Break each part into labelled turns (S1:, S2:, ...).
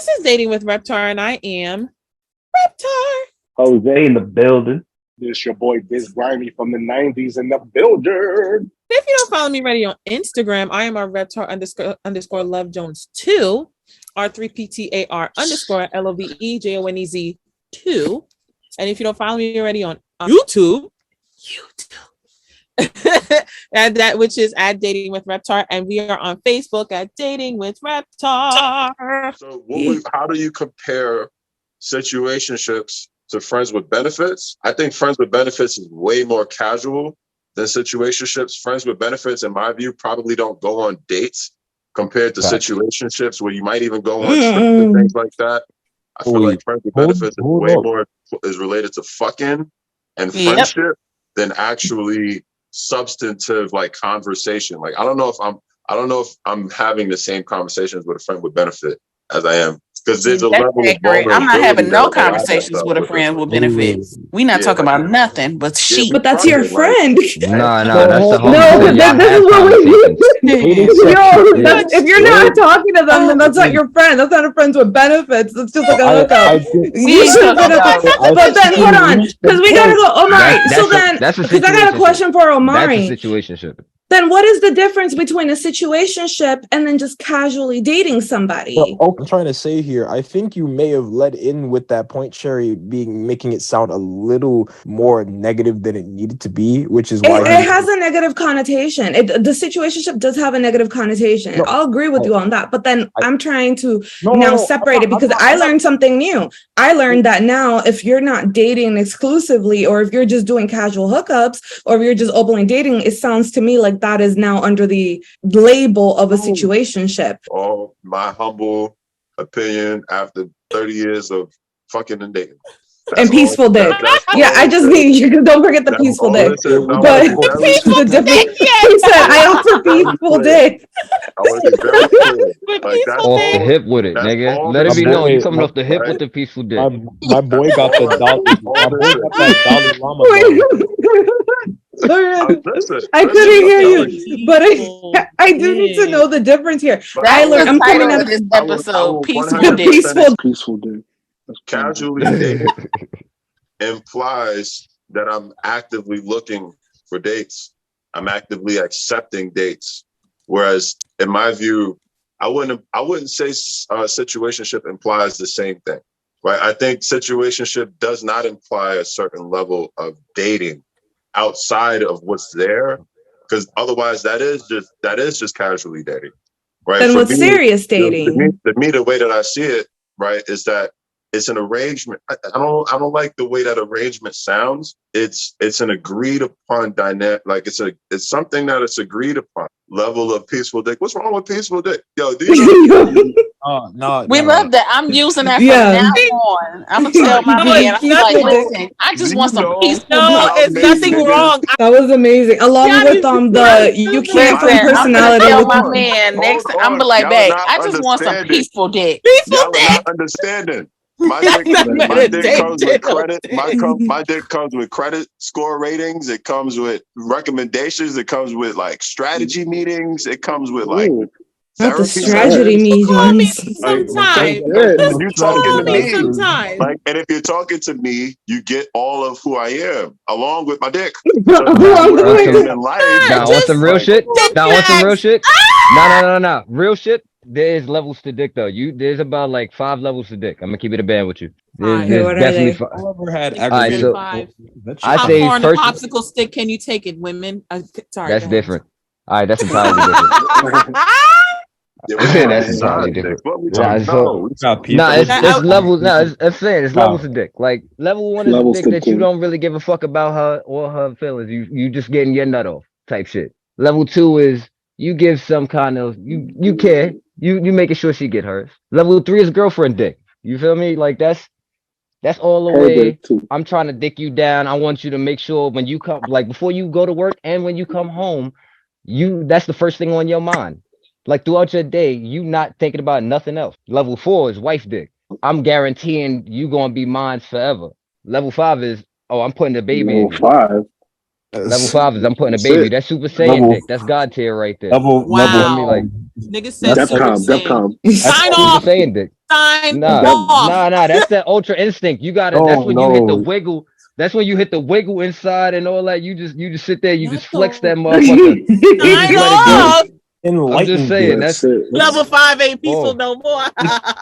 S1: This is Dating with Reptar, and I am Reptar.
S2: Jose in the building.
S3: This your boy Biz Grimy from the 90s in the building.
S1: If you don't follow me already on Instagram, I am our Reptar underscore Love Jones 2, R3PTAR underscore LOVEJONEZ 2. And if you don't follow me already on YouTube, and that which is at Dating with Reptar, and we are on Facebook at Dating with Reptar.
S4: So how do you compare situationships to friends with benefits? I think friends with benefits is way more casual than situationships. Friends with benefits, in my view, probably don't go on dates compared to situationships where you might even go on trips and things like that. I feel like friends with benefits is way more is related to fucking and friendship than actually substantive like conversation. Like I don't know if I'm having the same conversations with a friend with benefit as I am. Because there's a level of vulnerability.
S5: I'm not having no conversations with a friend with benefits. We not talking about nothing but shit.
S6: But that's your friend.
S7: No, that's the whole
S6: no. This is what we do. If you're not talking to them, then that's not your friend. That's not a friend with benefits. It's just like a hookup. But then hold on, because we gotta go, Omari. So then, because I got a question for Omari.
S7: That's a situationship.
S6: Then what is the difference between a situationship and then just casually dating somebody?
S8: Well, I'm trying to say here, I think you may have led in with that point, Sherry, making it sound a little more negative than it needed to be, which is why
S6: it has a negative connotation. The situationship does have a negative connotation. No, I'll agree with you on that. But then I'm trying to separate it because I learned something new. I learned that now if you're not dating exclusively, or if you're just doing casual hookups, or if you're just openly dating, it sounds to me like that is now under the label of a situationship.
S4: Oh, my humble opinion after 30 years of fucking and dating.
S6: And peaceful dick. I just need you. Don't forget the peaceful dick. But the difference. He said, "I am for peaceful dick."
S4: I want to be very clear. Like, that's
S7: off the hip with it, nigga. Let it be known you coming off the hip with the peaceful dick.
S8: My boy got the Dalai Lama.
S6: I couldn't hear you, but I do need to know the difference here. I learned. I'm coming out of
S5: this episode.
S3: Peaceful dick.
S4: Casually dating implies that I'm actively looking for dates. I'm actively accepting dates. Whereas, in my view, I wouldn't say situationship implies the same thing. Right? I think situationship does not imply a certain level of dating outside of what's there, because otherwise that is just casually dating. Right?
S6: Then what's serious dating?
S4: To me, the way that I see it, right, is that it's an arrangement. I don't like the way that arrangement sounds. It's an agreed upon dynamic. Like it's something that it's agreed upon. Level of peaceful dick. What's wrong with peaceful dick? Yo,
S5: we love that. I'm using that from now on. I'm gonna tell my man. I'm like, listen, I just want some peaceful.
S1: No, it's nothing wrong.
S6: That was amazing. Along with the you can't find personality.
S5: I'm gonna tell my man next time. I'm like, babe, I just want some peaceful dick.
S4: Peaceful dick. Not understanding. My dick comes with credit. My dick comes with credit score ratings. It comes with recommendations. It comes with like strategy meetings. It comes with like
S6: not the strategy meetings.
S1: Sometimes
S4: you talking to me,
S1: sometimes.
S4: Like, and if you're talking to me, you get all of who I am along with my dick.
S7: Now want some real shit? No. Real shit. There's levels to dick though. There's about like 5 levels to dick. I'm gonna keep it a band with you. There's definitely 5.
S8: I never had
S7: aggravated.
S1: I say first popsicle stick. Can you take it, women? Sorry,
S7: that's different. All right, that's entirely different. That's entirely different. It's levels. No, it's levels of dick. Like level 1 is a dick that you don't really give a fuck about her or her feelings. You just getting your nut off type shit. Level 2 is you give some kind of you care. You making sure she get hers. Level 3 is girlfriend dick. You feel me? Like that's all the way. I'm trying to dick you down. I want you to make sure when you come, like before you go to work and when you come home, that's the first thing on your mind. Like throughout your day, you not thinking about nothing else. Level 4 is wife dick. I'm guaranteeing you gonna be mine forever. Level 5 is I'm putting the baby in you. Level 5 is I'm putting a baby. That's Super Saiyan dick. That's God tier right there.
S1: Wow.
S7: Like
S1: nigga said
S3: Defcon.
S1: Sign off.
S7: Super Saiyan dick.
S1: Sign
S7: Nah,
S1: off.
S7: that's that ultra instinct. You gotta. That's when you hit the wiggle. That's when you hit the wiggle inside and all that. You just sit there. You just flex that motherfucker.
S1: Sign
S7: Let it go.
S1: off.
S7: I'm just saying
S3: That's
S7: that's
S3: it.
S1: Level 5 ain't peaceful no more.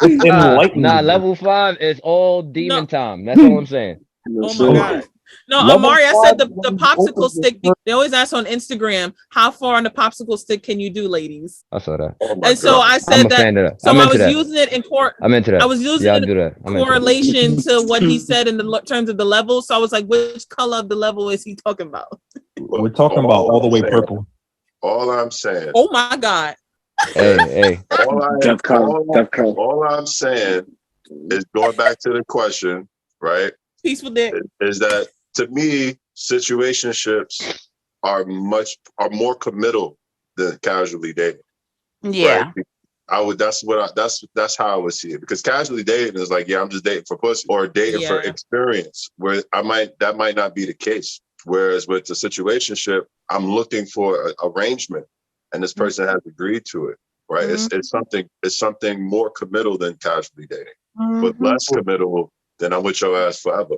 S8: It's enlightening.
S7: nah. Level 5 is all demon
S1: No.
S7: time. That's all I'm saying.
S1: Oh my God. No,
S8: Level
S1: Amari, I said the
S8: 5
S1: popsicle stick. They always ask on Instagram, how far on the popsicle stick can you do, ladies?
S7: I saw that.
S4: Oh my
S1: And so
S4: God.
S1: I
S7: I'm
S1: said
S7: a
S1: that.
S7: fan of that.
S1: So
S7: I'm
S1: I
S7: into
S1: was
S7: that.
S1: using it in
S7: I'm into that.
S1: I was using
S7: Yeah,
S1: it
S7: I'll do that. I'm into it.
S1: correlation to what he said in the terms of the level. So I was like, which color of the level is he talking about?
S8: We're talking about all the way purple.
S4: All I'm saying.
S1: Oh my God.
S7: Hey.
S4: All I'm saying is going back to the question, right?
S1: Peaceful dick.
S4: Is that to me, situationships are more committal than casually dating.
S5: Yeah.
S4: Right? That's how I would see it, because casually dating is like, yeah, I'm just dating for pussy or dating for experience, where that might not be the case. Whereas with the situationship, I'm looking for arrangement, and this person has agreed to it. Right?
S5: Mm-hmm.
S4: It's something more committal than casually dating, but less committal than I'm with your ass forever.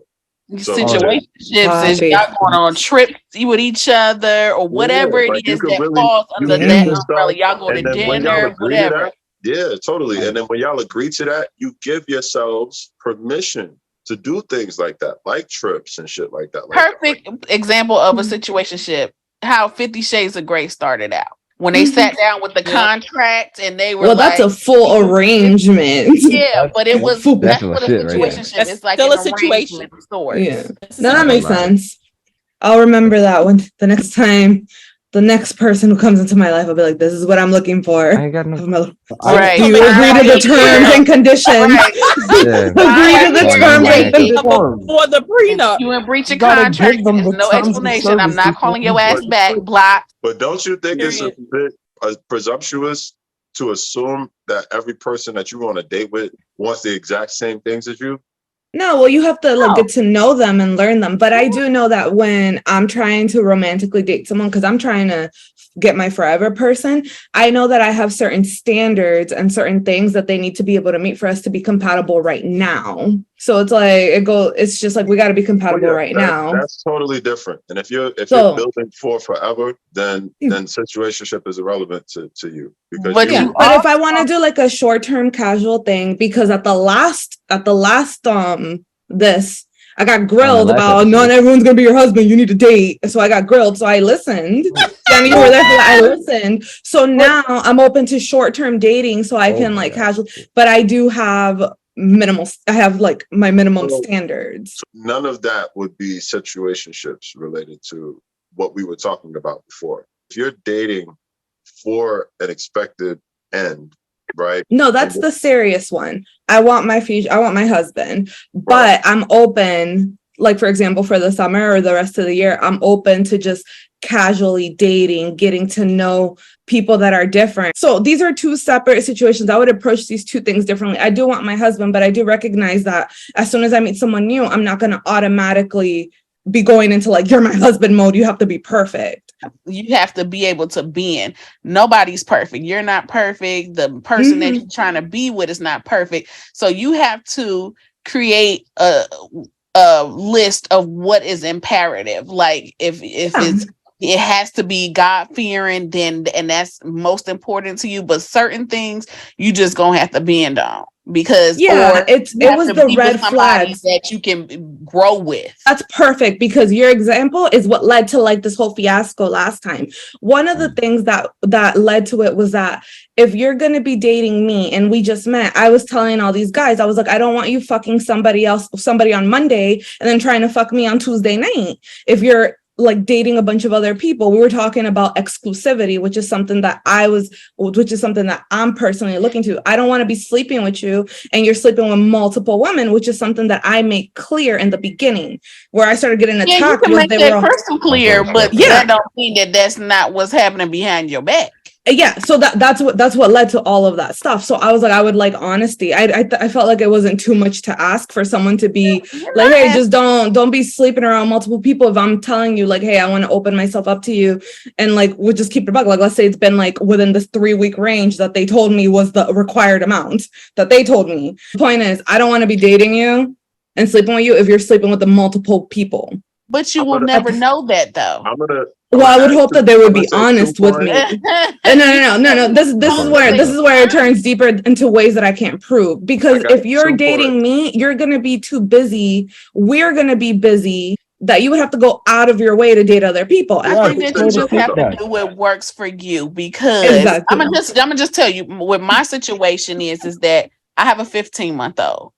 S4: So,
S5: situationships is y'all going on trips with each other or whatever it is that falls under that umbrella. Y'all go to dinner, whatever.
S4: Yeah, totally. And then when y'all agree to that, you give yourselves permission to do things like that, like trips and shit like that.
S5: Perfect example of a situationship, how 50 Shades of Grey started out. When they sat down with the contract and they were
S6: well, that's a full arrangement.
S5: Yeah, but it was that's what a situationship is. It's like
S1: still
S5: an
S1: a situation.
S5: arrangement of sorts.
S6: Yeah. No, that makes sense. I'll remember that one the next time. The next person who comes into my life, I'll be like, this is what I'm looking for.
S7: I ain't got no.
S5: Right.
S6: Do you agree to the terms and conditions? Agree to the terms and conditions.
S1: For the prenup.
S5: You in breach of contract. There's no explanation. I'm not calling your ass back. Block.
S4: But don't you think it's a bit presumptuous to assume that every person that you go on a date with wants the exact same things as you?
S6: No, well, you have to get to know them and learn them. But I do know that when I'm trying to romantically date someone, because I'm trying to get my forever person, I know that I have certain standards and certain things that they need to be able to meet for us to be compatible right now. So it's like it's just like we got to be compatible right now.
S4: That's totally different. And if you're building for forever, then situationship is irrelevant to you. Because
S6: but if I want to do like a short-term casual thing, because at the last this I got grilled about not everyone's gonna be your husband, you need to date. So I got grilled. So I listened. Sammy, you were there for that. I listened. So now I'm open to short-term dating so I can casual, but I do have I have like my minimum standards.
S4: So none of that would be situationships related to what we were talking about before. If you're dating for an expected end, right?
S6: No, that's the serious one. I want my future. I want my husband, but I'm open. Like, for example, for the summer or the rest of the year, I'm open to just casually dating, getting to know people that are different. So these are two separate situations. I would approach these two things differently. I do want my husband, but I do recognize that as soon as I meet someone new, I'm not going to automatically be going into like, you're my husband mode. You have to be perfect.
S5: You have to be able to bend. Nobody's perfect. You're not perfect. The person that you're trying to be with is not perfect. So you have to create a list of what is imperative. Like if it has to be God-fearing, and that's most important to you. But certain things you just gonna have to bend on, because it was the red flags that you can grow with.
S6: That's perfect, because your example is what led to like this whole fiasco last time. One of the things that led to it was that if you're gonna be dating me and we just met, I was telling all these guys, I was like, I don't want you fucking somebody on Monday and then trying to fuck me on Tuesday night. If you're like dating a bunch of other people, we were talking about exclusivity, which is something that I'm personally looking to. I don't want to be sleeping with you and you're sleeping with multiple women, which is something that I make clear in the beginning. Where I started getting attacked,
S5: you can make that crystal clear, but that don't mean that that's not what's happening behind your back.
S6: Yeah, so that's what led to all of that stuff. So I was like, I would like honesty. I felt like it wasn't too much to ask for someone to be like, hey, just don't be sleeping around multiple people. If I'm telling you like, hey, I want to open myself up to you, and like we'll just keep it bug. Like, let's say it's been like within this 3-week range that they told me was the required amount that they told me. The point is, I don't want to be dating you and sleeping with you if you're sleeping with the multiple people.
S5: But you will never know that though.
S6: Well, I would hope that they would be honest with me. No. This is where it turns deeper into ways that I can't prove. Because if you're dating me, you're gonna be too busy. We're gonna be busy. That you would have to go out of your way to date other people.
S5: I think that you just have to do what works for you. Because exactly. I'm gonna just tell you what my situation is that I have a 15-month-old.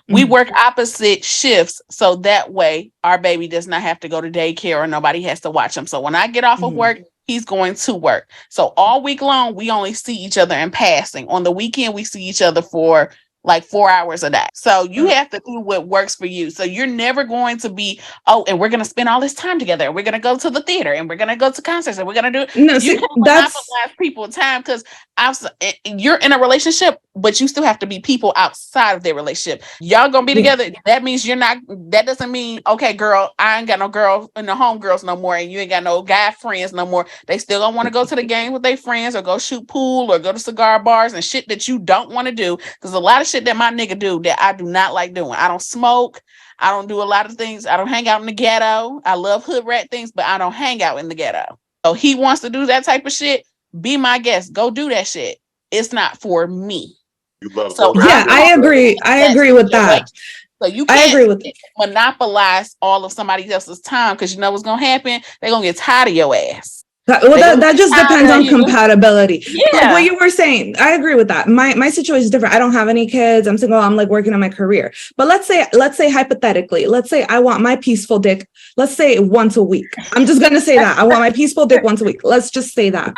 S5: We work opposite shifts, so that way our baby does not have to go to daycare or nobody has to watch him. So when I get off of work, he's going to work. So all week long, we only see each other in passing. On the weekend, we see each other for like 4 hours a day. So you have to do what works for you. So you're never going to be, and we're going to spend all this time together. And we're going to go to the theater and we're going to go to concerts and we're going to do.
S6: No,
S5: you can't monopolize people time because you're in a relationship, but you still have to be people outside of their relationship. Y'all going to be together. That means that doesn't mean, okay, girl, I ain't got no girl and no homegirls no more. And you ain't got no guy friends no more. They still don't want to go to the game with their friends or go shoot pool or go to cigar bars and shit that you don't want to do. Because a lot of shit that my nigga do that I do not like doing. I don't smoke. I don't do a lot of things. I don't hang out in the ghetto. I love hood rat things, but I don't hang out in the ghetto. So he wants to do that type of shit. Be my guest. Go do that shit. It's not for me.
S6: I agree. I agree with that.
S5: So you can't monopolize all of somebody else's time because you know what's gonna happen. They're gonna get tired of your ass.
S6: That just depends on compatibility. Yeah. Like what you were saying, I agree with that. My situation is different. I don't have any kids. I'm single. I'm like working on my career. But let's say hypothetically, let's say I want my peaceful dick. Let's say once a week. I'm just gonna say that I want my peaceful dick once a week. Let's just say that.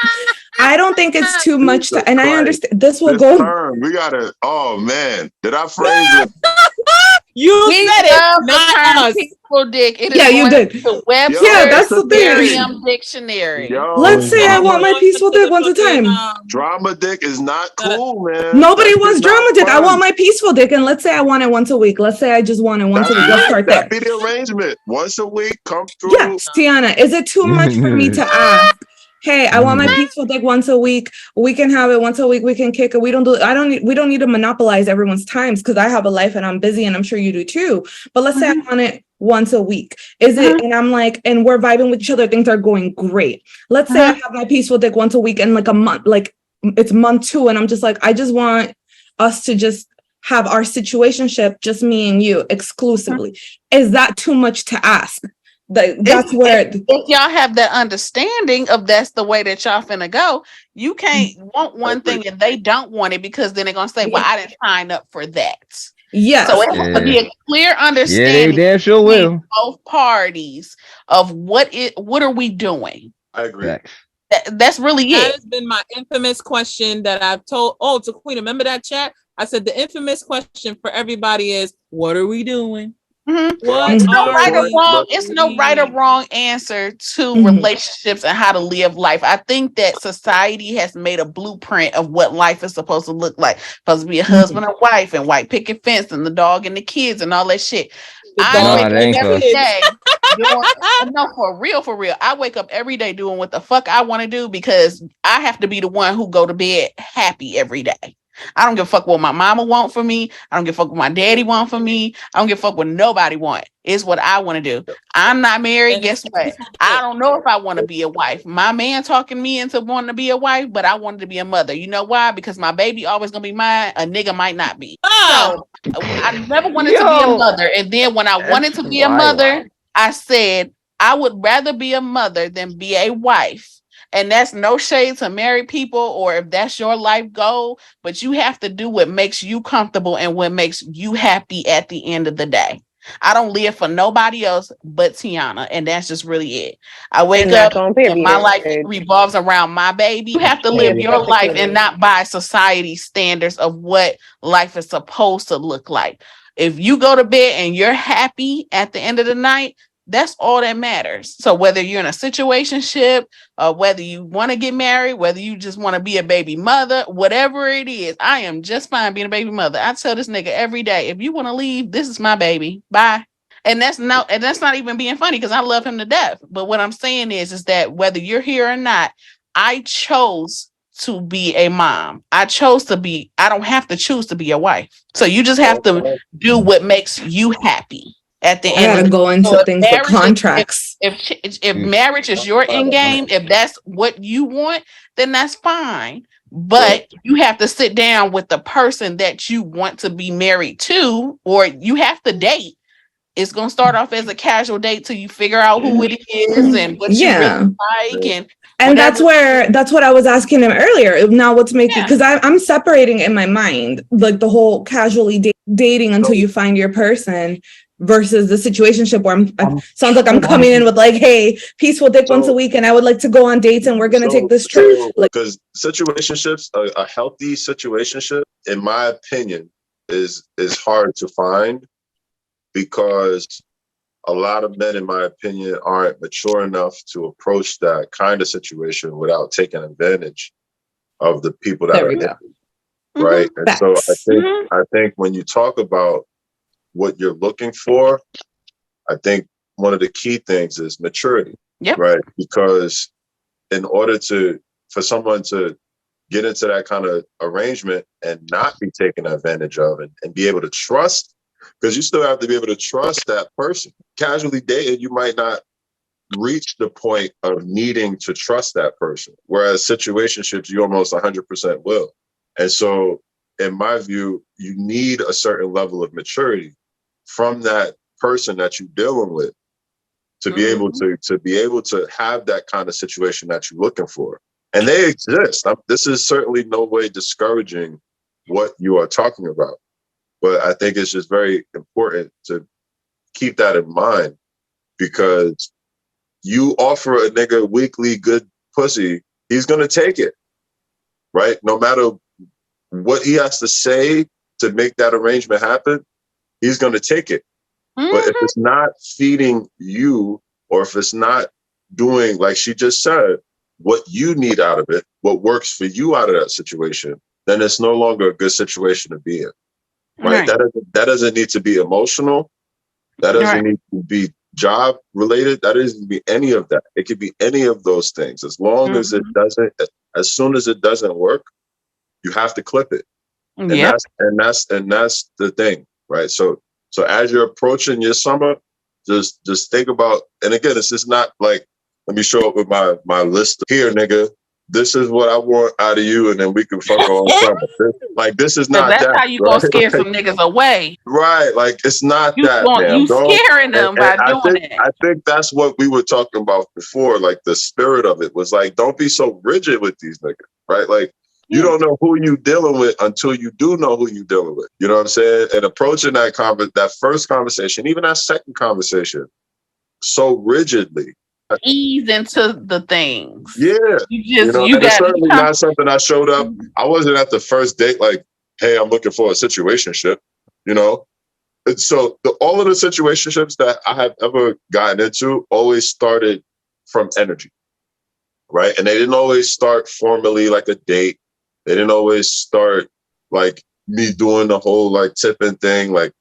S6: I don't think it's too much to, and I understand this will go.
S4: We gotta. Oh man, did I phrase it?
S1: You said it, not us.
S5: Peaceful dick. It is
S6: you did.
S5: The website.
S6: Yeah, that's the
S5: thing. Dictionary.
S6: Let's say I want my peaceful dick once a time.
S4: Drama dick is not cool, man.
S6: Nobody wants drama dick. I want my peaceful dick, and let's say I want it once a week. Let's say I just want it once a week. Let's start there.
S4: That'd be the arrangement. Once a week, come through.
S6: Yes, Tiana. Is it too much for me to ask? Hey, I want my peaceful dick once a week. We can have it once a week. We can kick it. We don't need to monopolize everyone's times because I have a life and I'm busy and I'm sure you do too. But let's say I want it once a week. Is it? And I'm like, and we're vibing with each other. Things are going great. Let's say I have my peaceful dick once a week and like a month, like it's month 2. And I'm just like, I just want us to just have our situationship, just me and you exclusively. Is that too much to ask? That's where
S5: if y'all have that understanding of that's the way that y'all finna go, you can't want one thing and they don't want it because then they're gonna say, well, I didn't sign up for that.
S6: Yeah.
S5: So it has to be a clear understanding
S7: they sure will.
S5: Both parties of what are we doing?
S4: I agree.
S5: That's really it.
S1: That has been my infamous question that I've told. Oh, to Queen, remember that chat? I said the infamous question for everybody is, what are we doing?
S5: It's no right or wrong answer to relationships and how to live life. I think that society has made a blueprint of what life is supposed to look like. Supposed to be a husband and wife and white picket fence and the dog and the kids and all that shit. I wake up every day no, for real. I wake up every day doing what the fuck I want to do because I have to be the one who go to bed happy every day. I don't give a fuck what my mama want for me. I don't give a fuck what my daddy want for me. I don't give a fuck what nobody want. It's what I want to do. I'm not married. Guess what? I don't know if I want to be a wife. My man talking me into wanting to be a wife, but I wanted to be a mother. You know why? Because my baby always gonna be mine. A nigga might not be. So I never wanted to be a mother. And then when I wanted to be a mother, I said I would rather be a mother than be a wife. And that's no shade to married people or if that's your life goal, but you have to do what makes you comfortable and what makes you happy at the end of the day. I don't live for nobody else but Tiana, and that's just really it. I wake up and my life revolves around my baby. You have to live your life and not by society's standards of what life is supposed to look like. If you go to bed and you're happy at the end of the night, That's all that matters. So whether you're in a situationship, or whether you want to get married, whether you just want to be a baby mother, whatever it is, I am just fine being a baby mother. I tell this nigga every day, if you want to leave, this is my baby. Bye. And that's not even being funny because I love him to death. But what I'm saying is that whether you're here or not, I chose to be a mom. I don't have to choose to be a wife. So you just have to do what makes you happy at the
S6: I
S5: end of
S6: gotta
S5: the
S6: go
S5: day.
S6: into
S5: So
S6: things with contracts.
S5: if marriage is your end game, if that's what you want, then that's fine. But you have to sit down with the person that you want to be married to, or you have to date. It's gonna start off as a casual date till you figure out who it is and what you really like
S6: and that's what I was asking him earlier. Now what's making, because I'm separating in my mind like the whole casually dating until you find your person versus the situationship where sounds like I'm coming in with like, hey, peaceful dick once a week and I would like to go on dates and we're gonna take this trip.
S4: Because situationships, a healthy situationship, in my opinion, is hard to find, because a lot of men, in my opinion, aren't mature enough to approach that kind of situation without taking advantage of the people that are in it, right? And so I think when you talk about what you're looking for, I think one of the key things is maturity, right? Because in order for someone to get into that kind of arrangement and not be taken advantage of and be able to trust, because you still have to be able to trust that person. Casually dated, you might not reach the point of needing to trust that person, whereas situationships, you almost 100% will. And so, in my view, you need a certain level of maturity from that person that you're dealing with to be able to have that kind of situation that you're looking for. And they exist. This is certainly no way discouraging what you are talking about. But I think it's just very important to keep that in mind, because you offer a nigga weekly good pussy, he's going to take it, right? No matter what he has to say to make that arrangement happen, he's going to take it. But if it's not feeding you, or if it's not doing, like she just said, what you need out of it, what works for you out of that situation, then it's no longer a good situation to be in. Right? That doesn't need to be emotional. That doesn't need to be job related. That doesn't be any of that. It could be any of those things. As long as it doesn't, as soon as it doesn't work, you have to clip it. And that's the thing, right? So as you're approaching your summer, just think about, and again, this is not like, let me show up with my list here, nigga. This is what I want out of you, and then we can fuck all summer. Like, this is not
S5: that's
S4: that.
S5: That's how you gonna scare some niggas away.
S4: Right. Like, it's not
S5: You scaring them by doing it.
S4: I think that's what we were talking about before. Like, the spirit of it was like, don't be so rigid with these niggas, right? Like, you don't know who you dealing with until you do know who you dealing with. You know what I'm saying? And approaching that first conversation, even that second conversation, so rigidly.
S5: Ease into the things.
S4: Yeah. It's certainly not something I showed up. I wasn't at the first date like, hey, I'm looking for a situationship, you know? And so all of the situationships that I have ever gotten into always started from energy, right? And they didn't always start formally like a date. They didn't always start like me doing the whole like tipping thing. Like,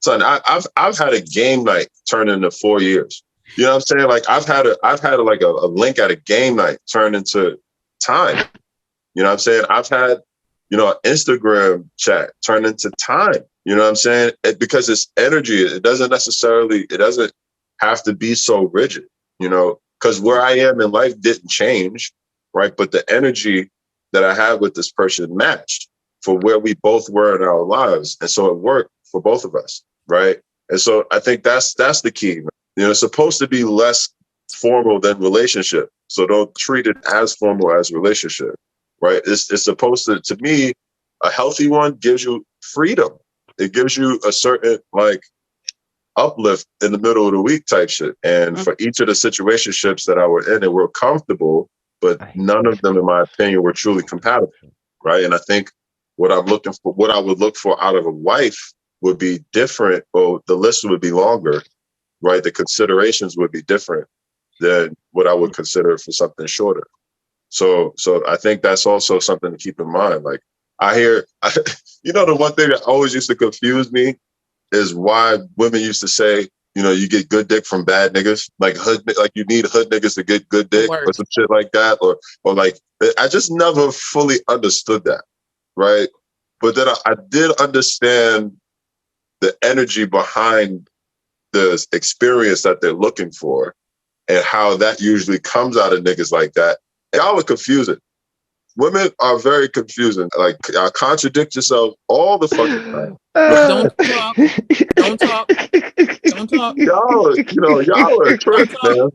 S4: son, I've had a game night turn into 4 years. You know what I'm saying? Like, I've had like a link at a game night turn into time. You know what I'm saying? I've had, an Instagram chat turn into time. You know what I'm saying? Because it's energy. It doesn't have to be so rigid, because where I am in life didn't change, right? But the energy that I had with this person matched for where we both were in our lives. And so it worked for both of us, right? And so I think that's the key. It's supposed to be less formal than relationship. So don't treat it as formal as relationship, right? It's supposed to me, a healthy one gives you freedom. It gives you a certain like uplift in the middle of the week type shit. And for each of the situationships that I were in, they were comfortable, but none of them, in my opinion, were truly compatible, right? And I think what I would look for out of a wife would be different, or the list would be longer. right, the considerations would be different than what I would consider for something shorter. So I think that's also something to keep in mind. Like the one thing that always used to confuse me is why women used to say, you get good dick from bad niggas, like you need hood niggas to get good dick or some shit like that, or like I just never fully understood that, right? But then I did understand the energy behind the experience that they're looking for and how that usually comes out of niggas like that. Y'all were confusing. Women are very confusing. Like, y'all contradict yourself all the fucking time.
S1: Don't talk.
S4: Y'all are a trip, man.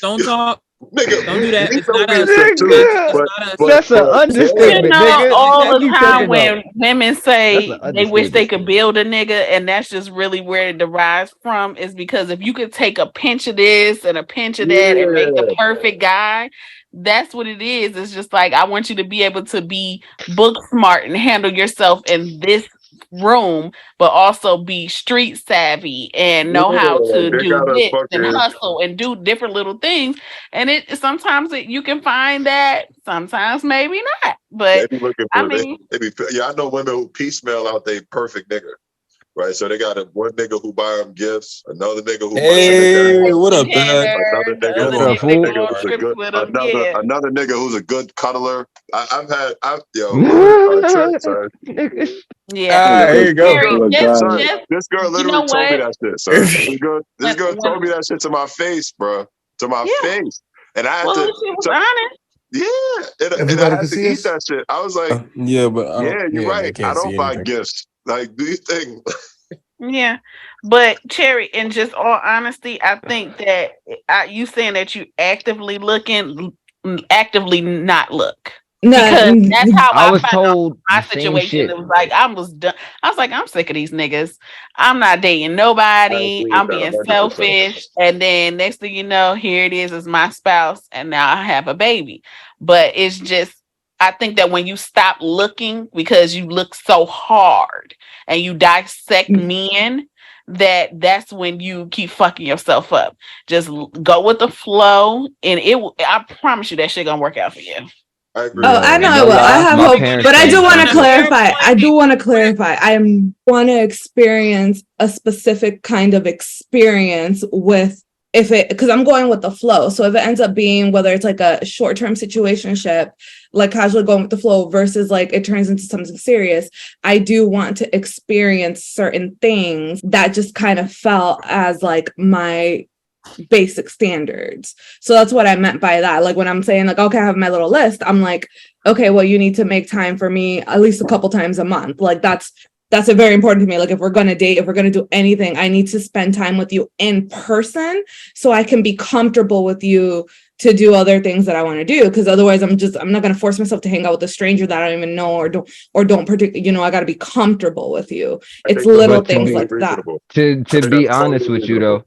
S1: Don't talk.
S4: Nigga,
S1: Don't do that.
S4: we
S1: It's
S4: don't
S1: not
S4: be a
S1: us.
S4: trip too.
S7: That's an understatement,
S5: You know,
S7: nigga.
S5: all
S7: What
S5: the
S7: you
S5: time
S7: talking
S5: when
S7: about?
S5: women
S7: That's
S5: say
S7: an
S5: they wish they
S7: understatement.
S5: could build a nigga, and that's just really where it derives from, is because if you could take a pinch of this and a pinch of that and make the perfect guy, that's what it is. It's just like, I want you to be able to be book smart and handle yourself in this room, but also be street savvy and know how to
S4: they
S5: do
S4: got a
S5: this and
S4: fucking
S5: hustle and do different little things. And sometimes you can find that, sometimes maybe not.
S4: they
S5: But
S4: be looking
S5: I
S4: for
S5: mean,
S4: I know women who piecemeal out they perfect nigga. Right, so they got one nigga who buy them gifts, another nigga who buy them
S8: Hey, what up, Dad?
S4: another
S5: the
S4: nigga,
S5: other
S7: What up,
S5: nigga that
S7: fool?
S5: go on
S4: who's a
S5: trips
S4: good,
S5: with them, yeah.
S4: another nigga who's a good cuddler. Women are trips, son.
S5: Yeah.
S8: Here you go.
S5: Terry,
S4: Son,
S5: just
S4: this girl
S5: you
S4: literally
S5: know
S4: told me
S5: what?
S4: that shit, son. This girl
S5: When
S4: told me that shit to my face, bro. To my
S5: yeah,
S4: face. And I had
S5: well,
S4: to,
S5: she was honest.
S4: and I
S9: Everybody
S4: had
S9: can
S4: to
S9: see
S4: eat
S9: us?
S4: that shit. I was like,
S8: Yeah, but
S4: yeah, you're
S8: they
S4: right. I
S8: can't
S4: don't
S8: see
S4: buy
S8: anything.
S4: gifts. Like, do you think?
S5: Yeah, but Cherry, in just all honesty, I think that you saying that you actively looking, actively not look, because that's how
S7: I
S5: I
S7: was
S5: found out
S7: told
S5: my
S7: the same
S5: situation.
S7: shit.
S5: It was like I was done. I was like, I'm sick of these niggas. I'm not dating
S4: I
S5: nobody.
S4: agree with
S5: I'm
S4: that
S5: being
S4: 100%.
S5: selfish, and then next thing you know, here it is my spouse, and now I have a baby. But it's just, I think that when you stop looking because you look so hard and you dissect men, that's when you keep fucking yourself up. Just go with the flow, and I promise you that shit gonna work out for you.
S4: I agree
S6: Oh,
S4: with
S6: I
S7: Man,
S6: know
S4: that.
S6: it
S7: no
S6: will. I
S7: lie,
S6: have
S7: my
S6: hope,
S7: parents
S6: but I
S7: told
S6: do
S7: me
S6: want
S7: same
S6: to
S7: shit.
S6: clarify. I want to experience a specific kind of experience with, because I'm going with the flow. So if it ends up being, whether it's like a short-term situationship, like casually going with the flow, versus like it turns into something serious, I do want to experience certain things that just kind of felt as like my basic standards. So that's what I meant by that. Like when I'm saying like, okay, I have my little list, I'm like, okay, well, you need to make time for me at least a couple times a month. Like that's a very important to me. Like if we're going to date, if we're going to do anything, I need to spend time with you in person so I can be comfortable with you to do other things that I want to do. Because otherwise I'm not going to force myself to hang out with a stranger that I don't even know or don't particularly, I got to be comfortable with you. It's little things like that.
S7: To be honest with you though,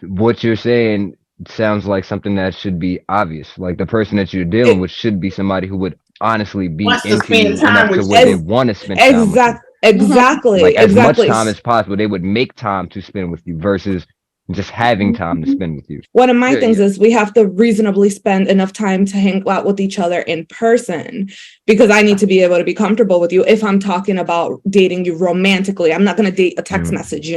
S7: what you're saying sounds like something that should be obvious. Like the person that you're dealing with should be somebody who would honestly be
S5: Wants to
S7: into
S5: spend
S7: you
S5: time
S7: enough to
S5: with
S7: where they
S5: you.
S7: want to spend time with you.
S6: Exactly.
S7: Like as much time as possible, they would make time to spend with you versus just having time to spend with you.
S6: One of my things is we have to reasonably spend enough time to hang out with each other in person, because I need to be able to be comfortable with you. If I'm talking about dating you romantically, I'm not going to date a text message,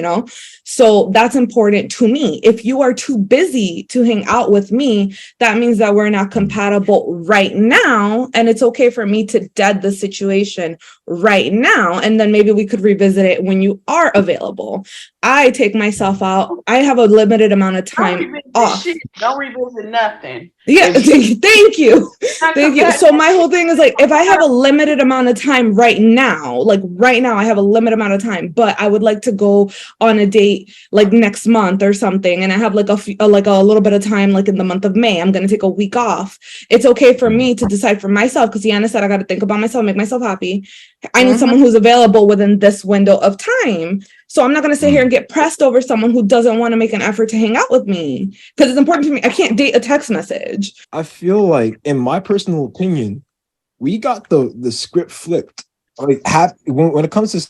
S6: So that's important to me. If you are too busy to hang out with me, that means that we're not compatible right now. And it's okay for me to dead the situation right now. And then maybe we could revisit it when you are available. I take myself out. I have a limited amount of time off.
S5: Don't revisit nothing.
S6: Yeah, thank you. Thank you. So my whole thing is like, if I have a limited amount of time right now, I have a limited amount of time, but I would like to go on a date like next month or something. And I have like a little bit of time, like in the month of May, I'm going to take a week off. It's okay for me to decide for myself, because Yana said I got to think about myself, make myself happy. I need someone who's available within this window of time. So I'm not going to sit here and get pressed over someone who doesn't want to make an effort to hang out with me, because it's important to me. I can't date a text message.
S8: I feel like, in my personal opinion, we got the script flipped. Like, when it comes to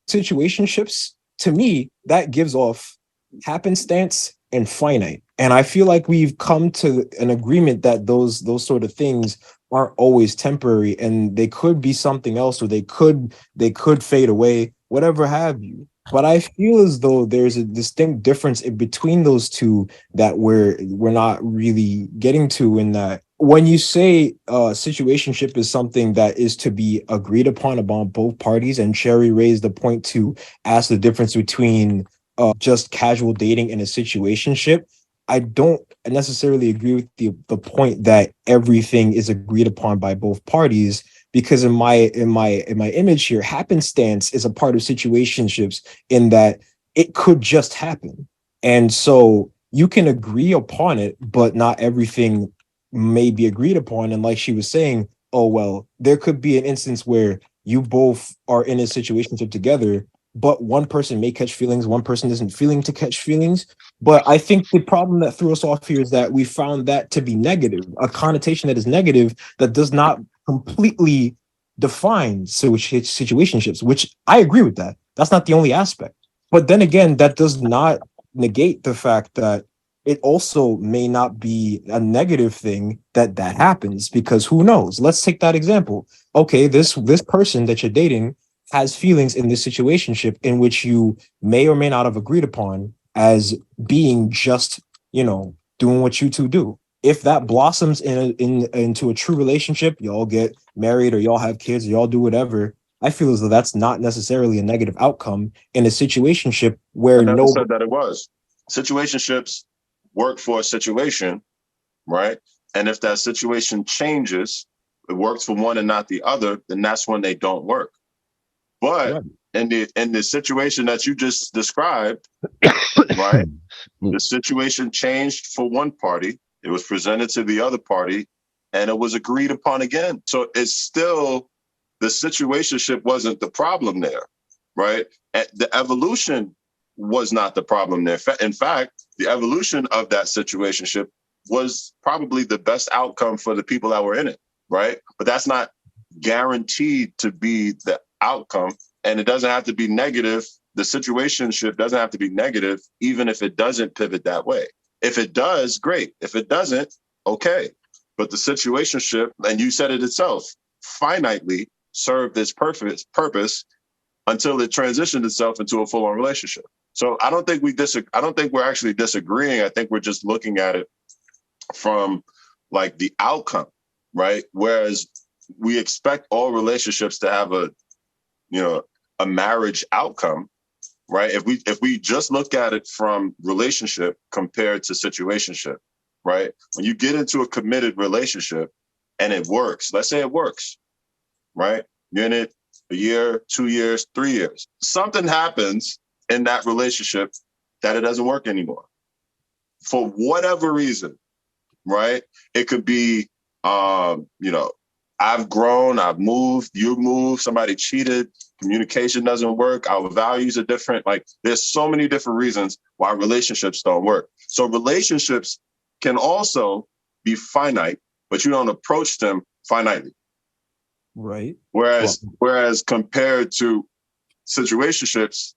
S8: situationships, to me, that gives off happenstance and finite. And I feel like we've come to an agreement that those sort of things aren't always temporary, and they could be something else, or they could fade away, whatever have you. But I feel as though there's a distinct difference in between those two that we're not really getting to. In that, when you say situationship is something that is to be agreed upon among both parties, and Cherry raised the point to ask the difference between just casual dating and a situationship, I don't necessarily agree with the point that everything is agreed upon by both parties, because in my image here, happenstance is a part of situationships, in that it could just happen. And so you can agree upon it, but not everything may be agreed upon. And like she was saying, oh well, there could be an instance where you both are in a situationship together, but one person may catch feelings, one person isn't feeling to catch feelings. But I think the problem that threw us off here is that we found that to be negative, a connotation that is negative, that does not completely define situationships, which I agree with that. That's not the only aspect. But then again, that does not negate the fact that it also may not be a negative thing that happens, because who knows? Let's take that example. Okay, this person that you're dating has feelings in this situationship in which you may or may not have agreed upon as being just, doing what you two do. If that blossoms into a true relationship, y'all get married or y'all have kids, or y'all do whatever. I feel as though that's not necessarily a negative outcome in a situationship where
S4: I never
S8: no.
S4: said that it was. Situationships work for a situation, right? And if that situation changes, it works for one and not the other, then that's when they don't work. But
S8: Right.
S4: in the situation that you just described, right? The situation changed for one party. It was presented to the other party, and it was agreed upon again. So it's still, the situationship wasn't the problem there, right? The evolution was not the problem there. In fact, the evolution of that situationship was probably the best outcome for the people that were in it, right? But that's not guaranteed to be the outcome, and it doesn't have to be negative. The situationship doesn't have to be negative, even if it doesn't pivot that way. If it does, great. If it doesn't, okay. But the situationship, and you said it itself, finitely served its purpose until it transitioned itself into a full-on relationship. So I don't think I don't think we're actually disagreeing. I think we're just looking at it from like the outcome, right? Whereas we expect all relationships to have a marriage outcome, right? If we just look at it from relationship compared to situationship, right? When you get into a committed relationship and it works, let's say it works, right? You're in it a year, 2 years, 3 years. Something happens in that relationship that it doesn't work anymore. For whatever reason, right? It could be, I've grown, I've moved, you've moved, somebody cheated, communication doesn't work, our values are different. Like, there's so many different reasons why relationships don't work. So relationships can also be finite, but you don't approach them finitely.
S8: Right.
S4: Whereas compared to situationships,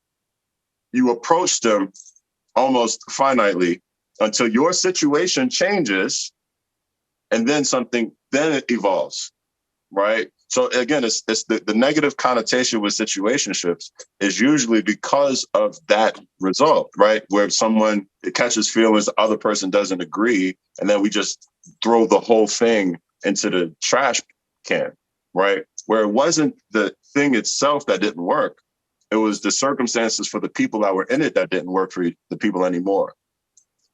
S4: you approach them almost finitely until your situation changes, and then it evolves, right? So again, it's the negative connotation with situationships is usually because of that result, right? Where someone, it catches feelings, the other person doesn't agree, and then we just throw the whole thing into the trash can, right? Where it wasn't the thing itself that didn't work. It was the circumstances for the people that were in it that didn't work for the people anymore.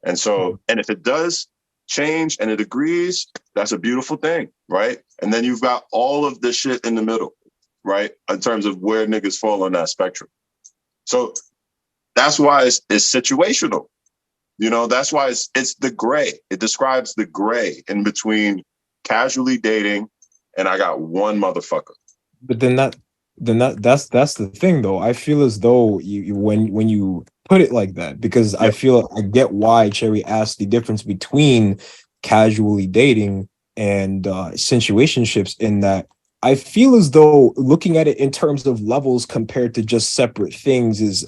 S4: And so, and if it does change and it agrees, that's a beautiful thing, right? And then you've got all of the shit in the middle, right? In terms of where niggas fall on that spectrum. So that's why it's situational. That's why it's the gray. It describes the gray in between casually dating and I got one motherfucker.
S8: But that's the thing though. I feel as though when you put it like that, because I feel I get why Cherry asked the difference between casually dating and situationships, in that I feel as though looking at it in terms of levels compared to just separate things is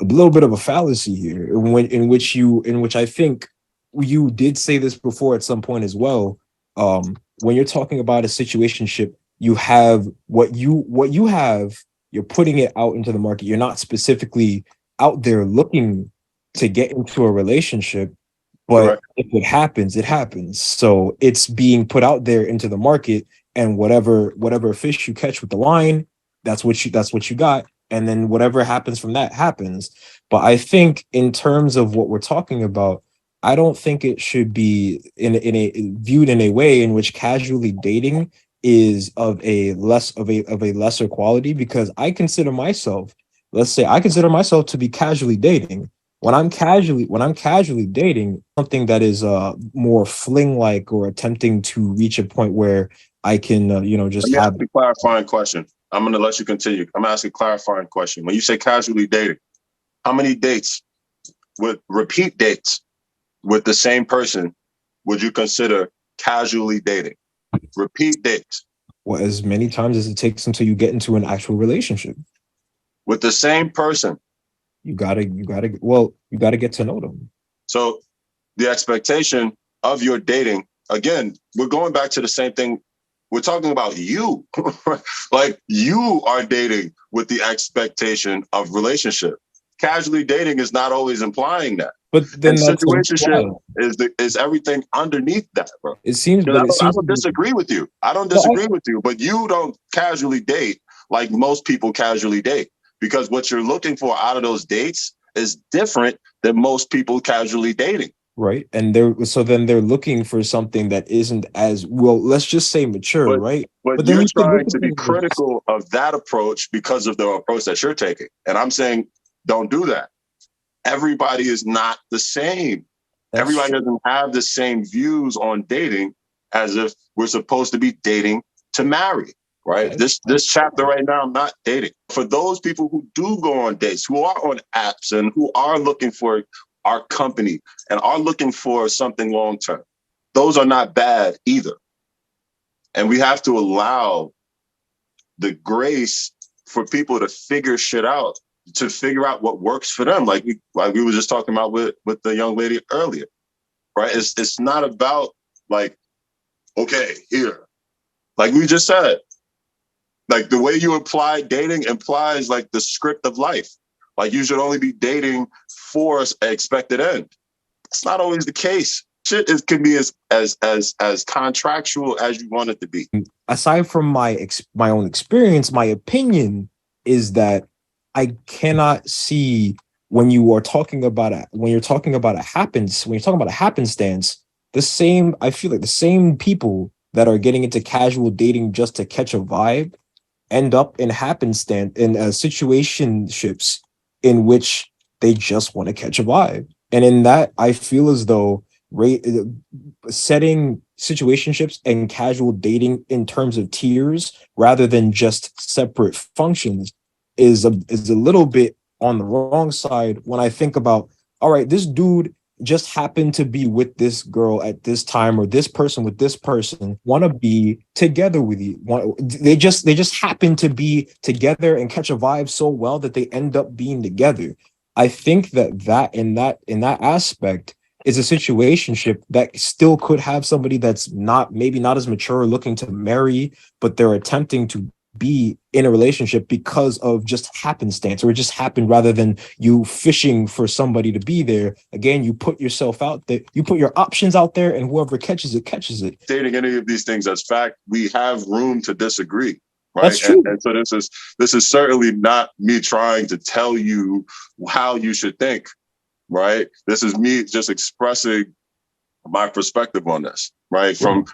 S8: a little bit of a fallacy here, in which I think you did say this before at some point as well. When you're talking about a situationship, you have what you have, you're putting it out into the market. You're not specifically out there looking to get into a relationship, but
S4: Correct.
S8: if it happens, it happens. So it's being put out there into the market, and whatever fish you catch with the line, that's what you got. And then whatever happens from that happens. But I think in terms of what we're talking about, I don't think it should be in a viewed in a way in which casually dating is of a lesser quality, because I consider myself, let's say I consider myself to be casually dating. When I'm casually dating, something that is more fling like, or attempting to reach a point where I can
S4: Let
S8: just
S4: me ask
S8: have.
S4: a clarifying question. I'm going to let you continue. I'm asking a clarifying question. When you say casually dating, how many dates with repeat dates with the same person would you consider casually dating? Repeat dates
S8: Well, as many times as it takes until you get into an actual relationship.
S4: with the same person.
S8: You gotta get to know them.
S4: So the expectation of your dating, again, we're going back to the same thing. We're talking about you. Like, you are dating with the expectation of relationship. Casually dating is not always implying that.
S8: But then
S4: And
S8: that's
S4: situationship is everything underneath that, bro.
S8: it seems, but it
S4: I
S8: seems
S4: don't disagree with you. I don't
S8: No,
S4: disagree with you, but you don't casually date like most people casually date, because what you're looking for out of those dates is different than most people casually dating.
S8: right. And then they're looking for something that isn't as well, let's just say mature,
S4: But
S8: right?
S4: but
S8: But then
S4: you're
S8: we could look
S4: trying
S8: at
S4: to be
S8: it as,
S4: critical of that approach because of the approach that you're taking. And I'm saying, don't do that. Everybody is not the same.
S8: that's
S4: Everybody
S8: true.
S4: doesn't have the same views on dating as if we're supposed to be dating to marry, right? This chapter right now, I'm not dating. For those people who do go on dates, who are on apps and who are looking for our company and are looking for something long term, those are not bad either. And we have to allow the grace for people to figure shit out, to figure out what works for them. Like we were just talking about with the young lady earlier, right? It's not about like, okay, here, like we just said, like the way you apply dating implies like the script of life. Like you should only be dating for an expected end. It's not always the case. Shit can be as contractual as you want it to be.
S8: Aside from my own experience, my opinion is that I cannot see when you're talking about a happenstance, I feel like the same people that are getting into casual dating just to catch a vibe end up in happenstance in situationships in which they just want to catch a vibe. And in that, I feel as though setting situationships and casual dating in terms of tiers rather than just separate functions is a little bit on the wrong side when I think about, all right, this dude just happened to be with this girl at this time, or this person with this person want to be together with you. They just happen to be together and catch a vibe so well that they end up being together. I think that in that aspect is a situationship that still could have somebody that's maybe not as mature looking to marry, but they're attempting to be in a relationship because of just happenstance, or it just happened rather than you fishing for somebody to be there. Again, you put yourself out there, you put your options out there, and whoever catches it catches it.
S4: Stating any of these things as fact, we have room to disagree, right?
S8: That's true.
S4: And so this is certainly not me trying to tell you how you should think, right? This is me just expressing my perspective on this, right? From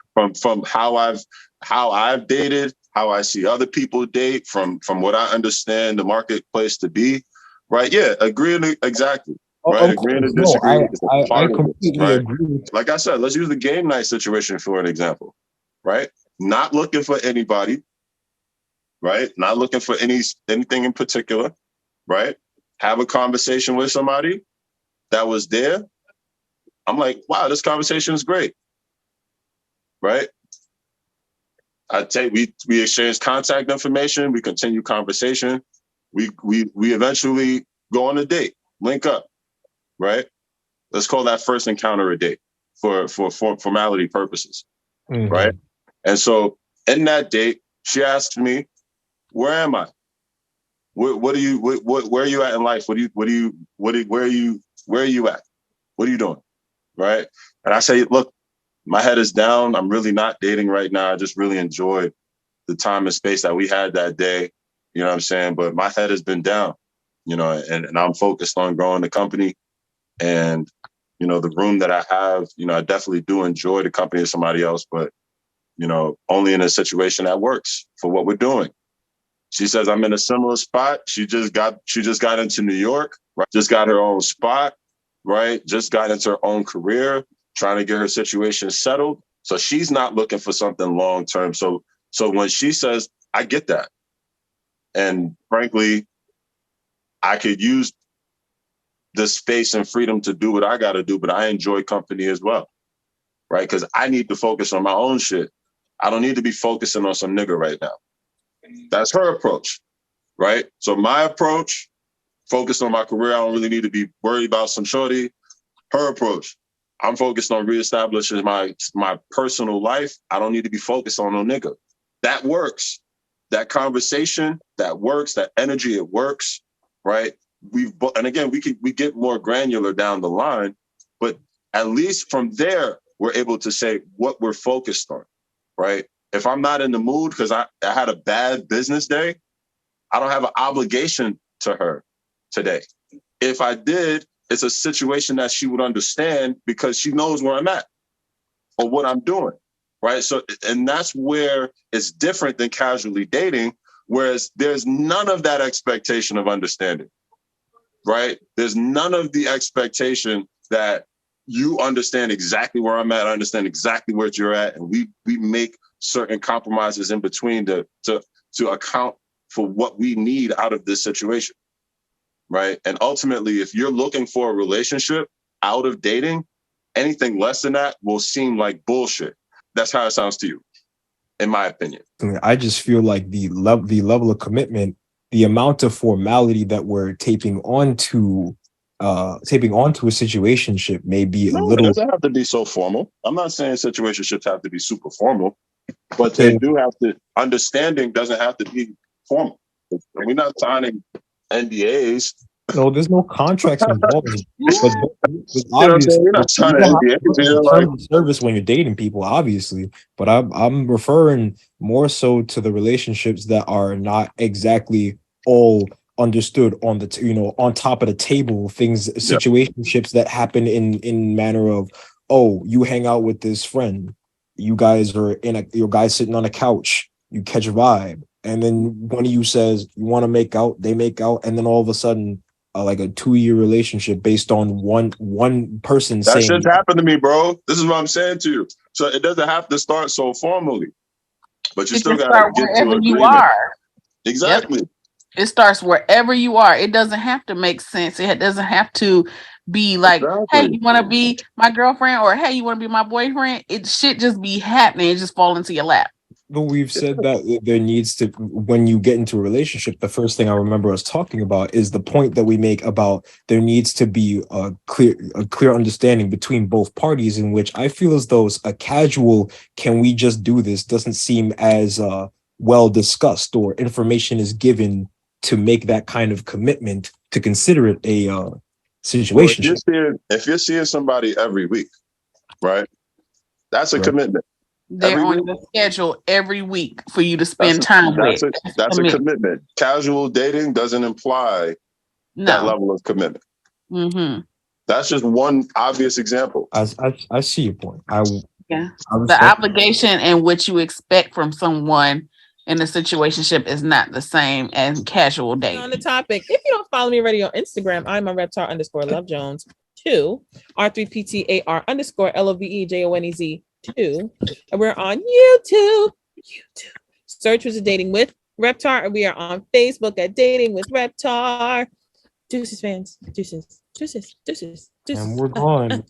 S4: how I've dated, how I see other people date, from what I understand the marketplace to be, right? Yeah, agreeing exactly. Right, agreeing to disagree is a part of this, right?
S8: Agree.
S4: Like I said, let's use the game night situation for an example, right? Not looking for anybody, right? Not looking for anything in particular, right? Have a conversation with somebody that was there. I'm like, wow, this conversation is great, right? We exchange contact information, we continue conversation, we eventually go on a date, link up, right? Let's call that first encounter a date for formality purposes, right? And so in that date, she asked me, "Where am I? Where are you at in life? Where are you at? What are you doing?" Right? And I say, "Look, my head is down. I'm really not dating right now. I just really enjoyed the time and space that we had that day. You know what I'm saying? But my head has been down, and I'm focused on growing the company. And, the room that I have, I definitely do enjoy the company of somebody else, but, only in a situation that works for what we're doing." She says, "I'm in a similar spot. She just got into New York, right? Just got her own spot, right? Just got into her own career, trying to get her situation settled. So she's not looking for something long term." So when she says, I get that. And frankly, I could use the space and freedom to do what I got to do, but I enjoy company as well, right? Because I need to focus on my own shit. I don't need to be focusing on some nigga right now. That's her approach, right? So my approach, focused on my career. I don't really need to be worried about some shorty. Her approach, I'm focused on reestablishing my personal life. I don't need to be focused on no nigga. That works. That conversation, that works. That energy, it works, right? And again, we get more granular down the line, but at least from there, we're able to say what we're focused on, right? If I'm not in the mood because I had a bad business day, I don't have an obligation to her today. If I did, it's a situation that she would understand because she knows where I'm at or what I'm doing, right? So, and that's where it's different than casually dating, whereas there's none of that expectation of understanding, right? There's none of the expectation that you understand exactly where I'm at, I understand exactly where you're at, and we make certain compromises in between to account for what we need out of this situation, right? And ultimately, if you're looking for a relationship out of dating, anything less than that will seem like bullshit. That's how it sounds to you, in my opinion.
S8: I just feel like the level of commitment, the amount of formality that we're taping onto a situationship may be a little.
S4: It doesn't have to be so formal. I'm not saying situationships have to be super formal, but they do have to. Understanding doesn't have to be formal. We're not signing NDAs.
S8: No, there's no contracts involved. But
S4: obviously, you're not signing
S8: NDAs. Service when you're dating people, obviously. But I'm referring more so to the relationships that are not exactly all understood on the on top of the table. Things, situationships that happen in manner of, oh, you hang out with this friend, you guys are your guys sitting on a couch, you catch a vibe, and then one of you says you want to make out, they make out, and then all of a sudden, like a 2-year relationship based on one person
S4: that
S8: saying.
S4: That shit's happened to me, bro. This is what I'm saying to you. So it doesn't have to start so formally, but you still got to get to agreement.
S5: You are.
S4: Exactly.
S5: Yep. It starts wherever you are. It doesn't have to make sense. It doesn't have to be like, hey, you want to be my girlfriend, or hey, you want to be my boyfriend? It should just be happening. It just fall into your lap.
S8: But we've said that there needs to, when you get into a relationship, the first thing I remember us talking about is the point that we make about there needs to be a clear understanding between both parties, in which I feel as though a casual, can we just do this, doesn't seem as well discussed, or information is given to make that kind of commitment to consider it a situation.
S4: Well, if you're seeing somebody every week, right, that's a commitment.
S5: They're on the schedule every week for you to spend time with.
S4: That's a commitment. Casual dating doesn't imply that level of commitment. Mm-hmm. That's just one obvious example.
S8: I see your point.
S5: The obligation and what you expect from someone in a situationship is not the same as casual dating.
S1: On the topic, if you don't follow me already on Instagram, I'm a Reptar_Love Jones 2, R3PTAR_LOVEJONEZ 2, and we're on YouTube. Search was Dating with Reptar, and we are on Facebook at Dating with Reptar. Deuces, fans. Deuces.
S8: And we're gone.